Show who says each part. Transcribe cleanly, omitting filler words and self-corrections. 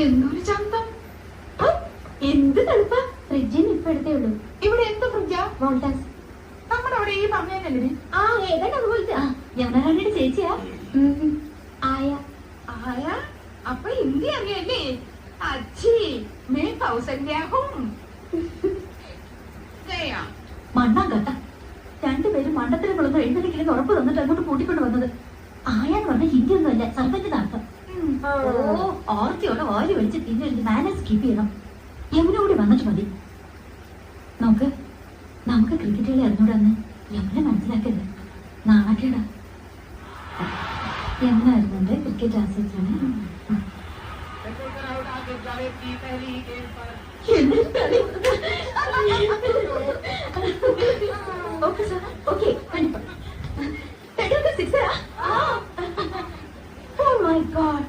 Speaker 1: എന്തൊരു ചന്തം.
Speaker 2: എന്ത് തണുപ്പ. ഫ്രിഡ്ജിന് ഇപ്പൊ എടുത്തേ ഉള്ളൂ.
Speaker 1: ഇവിടെ എന്ത് ഫ്രിഡ്ജാ?
Speaker 2: വോൾട്ടാസ്.
Speaker 1: നമ്മുടെ അവിടെ ഈ പറഞ്ഞല്ലേ?
Speaker 2: ആ ഏതാണ്ട് അതുപോലത്തെ. യമുനാറാണിയുടെ ചേച്ചിയാ. ആയ.
Speaker 1: ആയ അപ്പൊ ഹിന്ദി അറിയല്ലേ? അച്ഛി മേ കൗസല്യാഹും.
Speaker 2: മണ്ണാൻ കട്ട. രണ്ടുപേരും മണ്ടത്തിലുകളൊന്നും എഴുന്നള്ളിക്കില്ലെന്ന് ഉറപ്പ് തന്നിട്ട് അങ്ങോട്ട് കൂട്ടിക്കൊണ്ട് വന്നത്. ആയാന്ന് പറഞ്ഞ ഹിന്ദി ഒന്നുമല്ല, സർപ്പത്തിന്റെ അർത്ഥം. ഓർത്തിയോടെ ഓരി വലിച്ച് തിരിഞ്ഞെടുത്ത് മാനേജ് കീപ്പ് ചെയ്യണം. യമുന കൂടി വന്നിട്ട് മതി. നമുക്ക് ക്രിക്കറ്റ് കളി അറിഞ്ഞൂടാന്ന് യമുന മനസ്സിലാക്കരുത്. നാണക്കേടാ. യമുന വരുന്നുണ്ട്. ക്രിക്കറ്റ് ആസ്വദിച്ചാണ്. ഓക്കെ സാർ, ഓക്കെ കണ്ടിപ്പോ. Oh my God.